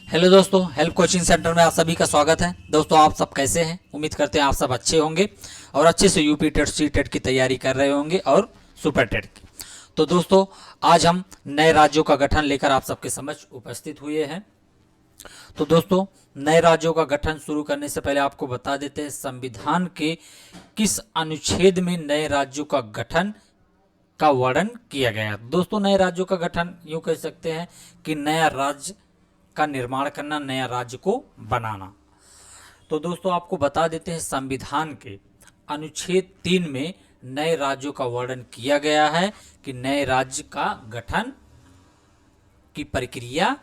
Hello दोस्तों, help coaching centre में आप सभी का स्वागत है। दोस्तों आप सब कैसे हैं? उम्मीद करते हैं आप सब अच्छे होंगे और अच्छे से यूपी टेट सी टेट की तैयारी कर रहे होंगे और सुपर टेट की। तो दोस्तों आज हम नए राज्यों का गठन लेकर आप सबके समक्ष उपस्थित हुए हैं। तो दोस्तों नए राज्यों का गठन शुरू करने से पहले आपको बता देते हैं संविधान के किस अनुच्छेद में नए राज्यों का गठन का वर्णन किया गया। दोस्तों नए राज्यों का गठन यूँ कह सकते हैं कि नया राज्य का निर्माण करना, नया राज्य को बनाना। तो दोस्तों आपको बता देते हैं संविधान के अनुच्छेद 3 में नए राज्यों का वर्णन किया गया है कि नए राज्य का गठन की प्रक्रिया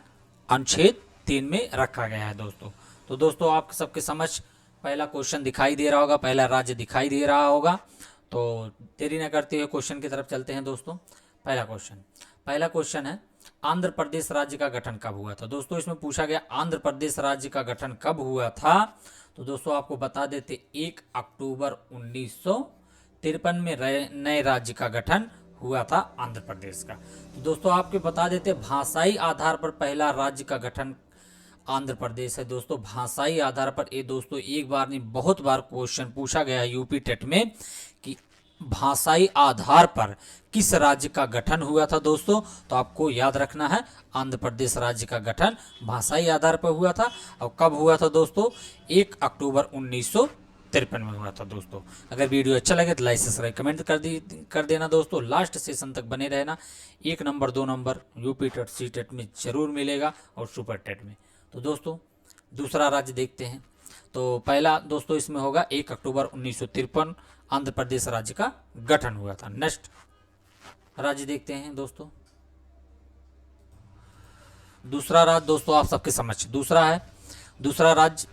अनुच्छेद 3 में रखा गया है दोस्तों। तो दोस्तों आप सबके समझ पहला क्वेश्चन दिखाई दे रहा होगा, पहला राज्य दिखाई दे रहा होगा। तो देरी न करते हुए क्वेश्चन की तरफ चलते हैं दोस्तों। पहला क्वेश्चन है आंध्र प्रदेश राज्य का गठन कब हुआ था। दोस्तों इसमें पूछा गया आंध्र प्रदेश राज्य का गठन कब हुआ था। तो दोस्तों आपको बता देते 1 अक्टूबर 1953 में नए राज्य का गठन हुआ था आंध्र प्रदेश का। तो दोस्तों आपको बता देते भाषाई आधार पर पहला राज्य का गठन आंध्र प्रदेश है। दोस्तों भाषाई आधार पर ये दोस्तों एक बार नहीं बहुत बार क्वेश्चन पूछा गया है यूपी टेट में कि भाषाई आधार पर किस राज्य का गठन हुआ था दोस्तों। तो आपको याद रखना है आंध्र प्रदेश राज्य का गठन भाषाई आधार पर हुआ था। और कब हुआ था दोस्तों? 1 अक्टूबर 1953 में हुआ था दोस्तों। अगर वीडियो अच्छा लगे तो लाइक सब्सक्राइब कमेंट कर देना दोस्तों। लास्ट सेशन तक बने रहना। 1 नंबर 2 नंबर यूपी टेट सी टेट में जरूर मिलेगा और सुपर टेट में। तो दोस्तों दूसरा राज्य देखते हैं। तो पहला दोस्तों इसमें होगा 1 अक्टूबर 1953 आंध्र प्रदेश राज्य का गठन हुआ था। नेक्स्ट राज्य देखते हैं दोस्तों। दूसरा राज्य दोस्तों आप सबके समझ दूसरा राज्य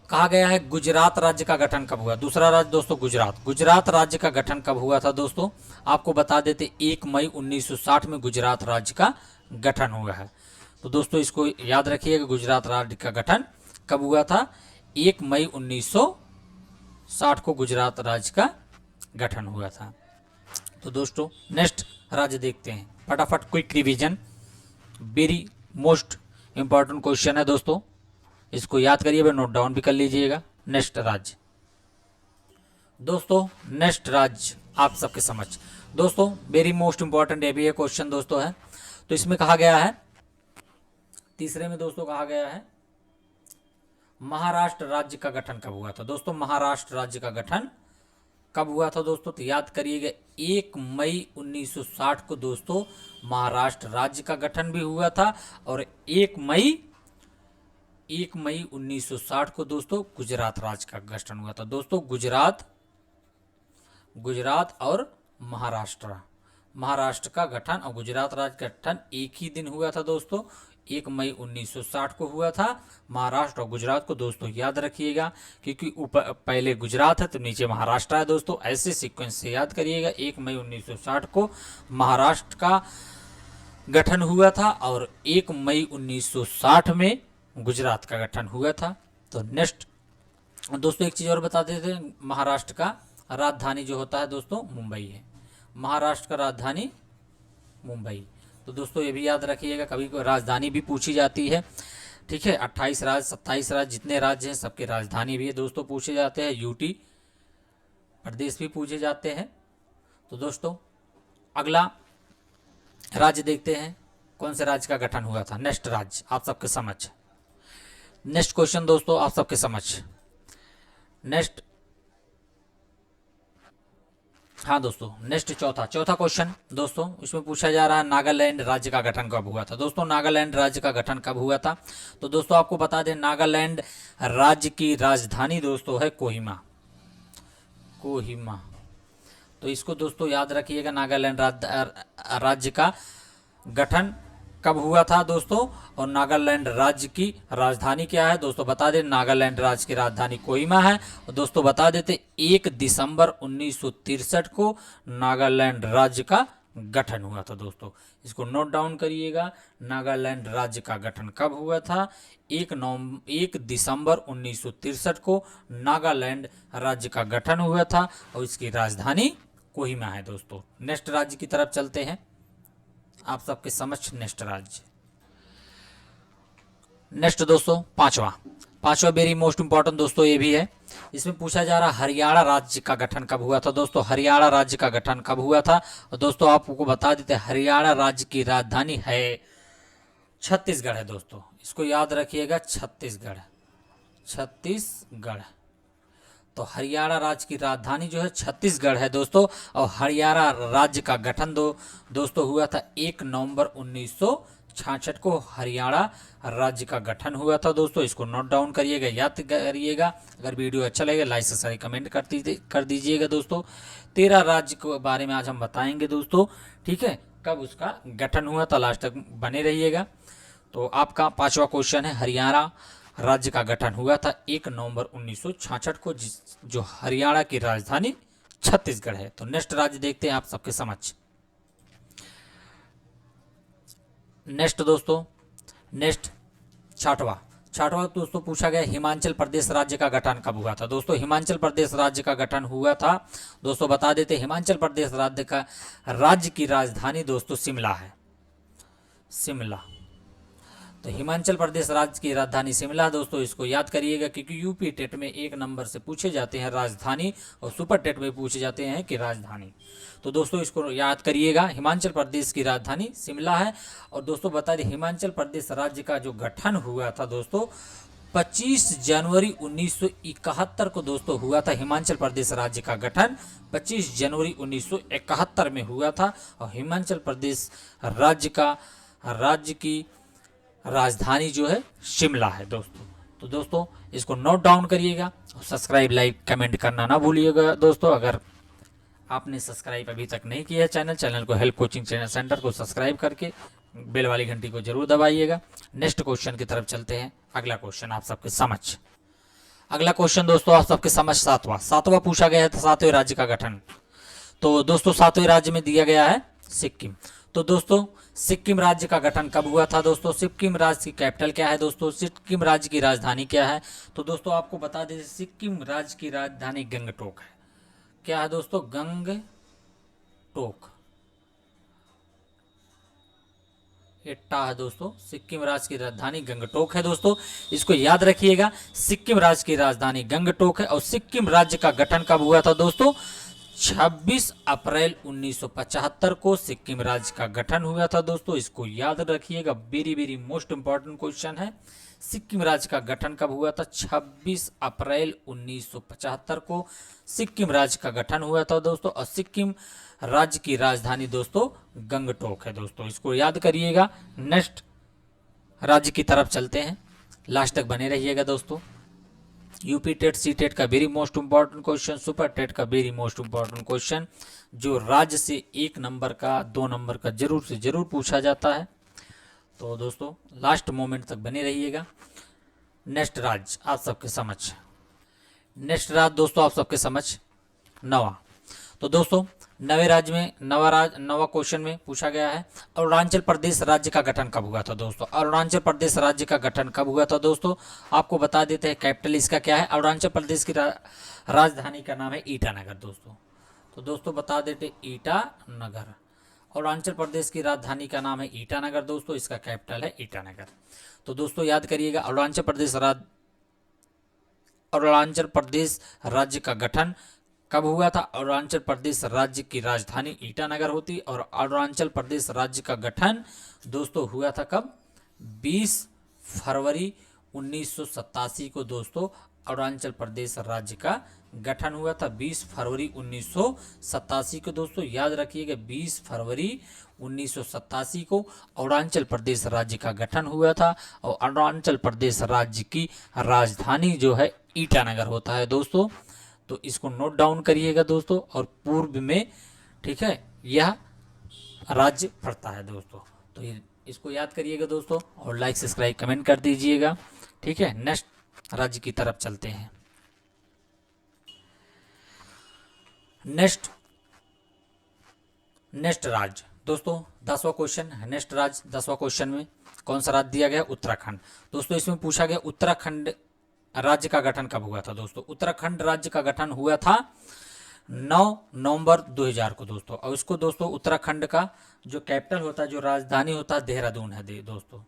कहा गया है गुजरात राज्य का गठन कब हुआ। दूसरा राज्य दोस्तों गुजरात राज्य का गठन कब हुआ था दोस्तों। आपको बता देते 1 मई 1960 में गुजरात राज्य का गठन हुआ है। तो दोस्तों इसको याद रखिएगा गुजरात राज्य का गठन कब हुआ था। 1 मई 1960 को गुजरात राज्य का गठन हुआ था। तो दोस्तों नेक्स्ट राज्य देखते हैं फटाफट quick revision. Very most important question है दोस्तों, इसको याद करिए, नोट डाउन भी कर लीजिएगा। नेक्स्ट राज्य दोस्तों नेक्स्ट राज्य आप सबके समझ दोस्तों वेरी मोस्ट इंपॉर्टेंट ये भी है क्वेश्चन दोस्तों है। तो इसमें कहा गया है तीसरे में दोस्तों कहा गया है महाराष्ट्र राज्य का गठन कब हुआ था। दोस्तों महाराष्ट्र राज्य का गठन कब हुआ था दोस्तों? तो याद करिएगा 1 मई 1960 को दोस्तों महाराष्ट्र राज्य का गठन भी हुआ था। और 1 मई 1960 को दोस्तों गुजरात राज्य का गठन हुआ था। दोस्तों गुजरात और महाराष्ट्र का गठन और गुजरात राज्य का गठन एक ही दिन हुआ था दोस्तों। 1 मई 1960 को हुआ था। महाराष्ट्र और गुजरात को दोस्तों याद रखिएगा क्योंकि ऊपर पहले गुजरात है तो नीचे महाराष्ट्र है दोस्तों, ऐसे सीक्वेंस से याद करिएगा। 1 मई 1960 को महाराष्ट्र का गठन हुआ था और 1 मई 1960 में गुजरात का गठन हुआ था। तो नेक्स्ट दोस्तों एक चीज़ और बता देते हैं, महाराष्ट्र का राजधानी जो होता है दोस्तों मुंबई है। महाराष्ट्र का राजधानी मुंबई। तो दोस्तों ये भी याद रखिएगा, कभी कोई राजधानी भी पूछी जाती है, ठीक है। 28 राज्य 27 राज्य जितने राज्य हैं सबके राजधानी भी है दोस्तों पूछे जाते हैं। यूटी प्रदेश भी पूछे जाते हैं। तो दोस्तों अगला राज्य देखते हैं कौन से राज्य का गठन हुआ था। नेक्स्ट राज्य आप सबके समझ नेक्स्ट क्वेश्चन दोस्तों आप सबके समझ नेक्स्ट हाँ दोस्तों नेक्स्ट चौथा क्वेश्चन दोस्तों इसमें पूछा जा रहा है नागालैंड राज्य का गठन कब हुआ था। दोस्तों नागालैंड राज्य का गठन कब हुआ था। तो दोस्तों आपको बता दें नागालैंड राज्य की राजधानी दोस्तों है कोहिमा। तो इसको दोस्तों याद रखिएगा नागालैंड राज्य का गठन कब हुआ था दोस्तों। और नागालैंड राज्य की राजधानी क्या है दोस्तों बता दें, नागालैंड राज्य की राजधानी कोहिमा है। और दोस्तों बता देते 1 दिसंबर 1963 को नागालैंड राज्य का गठन हुआ था दोस्तों। इसको नोट डाउन करिएगा, नागालैंड राज्य का गठन कब हुआ था। 1 दिसंबर 1963 को नागालैंड राज्य का गठन हुआ था और इसकी राजधानी कोहिमा है दोस्तों। नेक्स्ट राज्य की तरफ चलते हैं आप सबके समक्ष। नेक्स्ट राज्य नेक्स्ट दोस्तों पांचवा वेरी मोस्ट इंपॉर्टेंट दोस्तों ये भी है। इसमें पूछा जा रहा हरियाणा राज्य का गठन कब हुआ था दोस्तों, हरियाणा राज्य का गठन कब हुआ था। और दोस्तों आपको बता देते हैं हरियाणा राज्य की राजधानी है छत्तीसगढ़ है दोस्तों, इसको याद रखिएगा, छत्तीसगढ़। तो हरियाणा राज्य की राजधानी जो है छत्तीसगढ़ है दोस्तों। और हरियाणा राज्य का गठन दोस्तों हुआ था 1 नवंबर 1966 को हरियाणा राज्य का गठन हुआ था दोस्तों। इसको नोट डाउन करिएगा, याद करिएगा। अगर वीडियो अच्छा लगे लाइक सब्सक्राइब कमेंट कर दीजिएगा दोस्तों। 13 राज्य के बारे में आज हम बताएंगे दोस्तों, ठीक है, कब उसका गठन हुआ था, लास्ट तक बने रहिएगा। तो आपका पांचवा क्वेश्चन है हरियाणा राज्य का गठन हुआ था 1 नवंबर 1966 को, जो हरियाणा की राजधानी छत्तीसगढ़ है। तो नेक्स्ट राज्य देखते हैं आप सबके समक्ष। नेक्स्ट दोस्तों, नेक्स्ट छठवा दोस्तों पूछा गया हिमाचल प्रदेश राज्य का गठन कब हुआ था दोस्तों। हिमाचल प्रदेश राज्य का गठन हुआ था दोस्तों, बता देते हिमाचल प्रदेश राज्य की राजधानी दोस्तों शिमला है, शिमला। तो हिमाचल प्रदेश राज्य की राजधानी शिमला दोस्तों, इसको याद करिएगा क्योंकि यूपी टेट में 1 नंबर से पूछे जाते हैं राजधानी और सुपर टेट में पूछे जाते हैं कि राजधानी। तो दोस्तों इसको याद करिएगा, हिमाचल प्रदेश की राजधानी शिमला है। और दोस्तों बता दें हिमाचल प्रदेश राज्य का जो गठन हुआ था दोस्तों 25 जनवरी 1971 को दोस्तों हुआ था। हिमाचल प्रदेश राज्य का गठन 25 जनवरी 1971 में हुआ था। और हिमाचल प्रदेश राज्य की राजधानी जो है शिमला है दोस्तों। तो दोस्तों इसको नोट डाउन करिएगा और सब्सक्राइब लाइक कमेंट करना ना भूलिएगा दोस्तों। अगर आपने सब्सक्राइब अभी तक नहीं किया है चैनल को हेल्प कोचिंग चैनल सेंटर को सब्सक्राइब करके बेल वाली घंटी को जरूर दबाइएगा। नेक्स्ट क्वेश्चन की तरफ चलते हैं। अगला क्वेश्चन आप सबके समझ, अगला क्वेश्चन दोस्तों आप सबके समझ सातवां पूछा गया है 7वें राज्य का गठन। तो दोस्तों 7वें राज्य में दिया गया है सिक्किम। तो दोस्तों सिक्किम राज्य का गठन कब हुआ था दोस्तों, सिक्किम राज्य की कैपिटल क्या है दोस्तों, सिक्किम राज्य की राजधानी क्या है। तो दोस्तों आपको बता दें सिक्किम राज्य की राजधानी गंगटोक है। क्या है दोस्तों, गंगटोक एट्टा है दोस्तों। सिक्किम राज्य की राजधानी गंगटोक है दोस्तों, इसको याद रखिएगा। सिक्किम राज्य की राजधानी गंगटोक है। और सिक्किम राज्य का गठन कब हुआ था दोस्तों, 26 अप्रैल 1975 को सिक्किम राज्य का गठन हुआ था दोस्तों। इसको याद रखिएगा, वेरी मोस्ट इंपॉर्टेंट क्वेश्चन है। सिक्किम राज्य का गठन कब हुआ था, 26 अप्रैल 1975 को सिक्किम राज्य का गठन हुआ था दोस्तों। और सिक्किम राज्य की राजधानी दोस्तों गंगटोक है दोस्तों, इसको याद करिएगा। नेक्स्ट राज्य की तरफ चलते हैं, लास्ट तक बने रहिएगा दोस्तों। यूपी टेट सी टेट का very most important question, super TET का वेरी मोस्ट इंपॉर्टेंट क्वेश्चन, जो राज्य से 1 नंबर का 2 नंबर का जरूर से जरूर पूछा जाता है। तो दोस्तों लास्ट मोमेंट तक बने रहिएगा। नेक्स्ट राज्य आप सबके समझ, नेक्स्ट राज्य दोस्तों आप सबके समझ नवा। तो दोस्तों नवे राज्य में नवा क्वेश्चन में पूछा गया है अरुणाचल प्रदेश राज्य का गठन कब हुआ था दोस्तों। अरुणाचल प्रदेश राज्य का गठन कब हुआ था दोस्तों, आपको बता देते हैं कैपिटल इसका क्या है। अरुणाचल प्रदेश की राजधानी का नाम है ईटानगर दोस्तों। तो दोस्तों बता देते ईटानगर, अरुणाचल प्रदेश की राजधानी का नाम है ईटानगर दोस्तों, इसका कैपिटल है ईटानगर। तो दोस्तों याद करिएगा अरुणाचल प्रदेश राज्य का गठन कब हुआ था। अरुणाचल प्रदेश राज्य की राजधानी ईटानगर होती। और अरुणाचल प्रदेश राज्य का गठन दोस्तों हुआ था कब, 20 फरवरी 1987 को दोस्तों अरुणाचल प्रदेश राज्य का गठन हुआ था। 20 फरवरी 1987 को दोस्तों याद रखिएगा, 20 फरवरी 1987 को अरुणाचल प्रदेश राज्य का गठन हुआ था। और अरुणाचल प्रदेश राज्य की राजधानी जो है ईटानगर होता है दोस्तों। तो इसको नोट डाउन करिएगा दोस्तों। और पूर्व में, ठीक है, यह राज्य पड़ता है दोस्तों। तो इसको याद करिएगा दोस्तों और लाइक सब्सक्राइब कमेंट कर दीजिएगा, ठीक है। नेक्स्ट राज्य की तरफ चलते हैं। नेक्स्ट राज्य दोस्तों 10वां क्वेश्चन है। नेक्स्ट राज्य 10वां क्वेश्चन में कौन सा राज्य दिया गया, उत्तराखंड दोस्तों। इसमें पूछा गया उत्तराखंड राज्य का गठन कब हुआ था दोस्तों। उत्तराखंड राज्य का गठन हुआ था 9 नवंबर 2000 को दोस्तों। और इसको दोस्तों उत्तराखंड का जो कैपिटल होता है, जो राजधानी होता है, देहरादून है दोस्तों।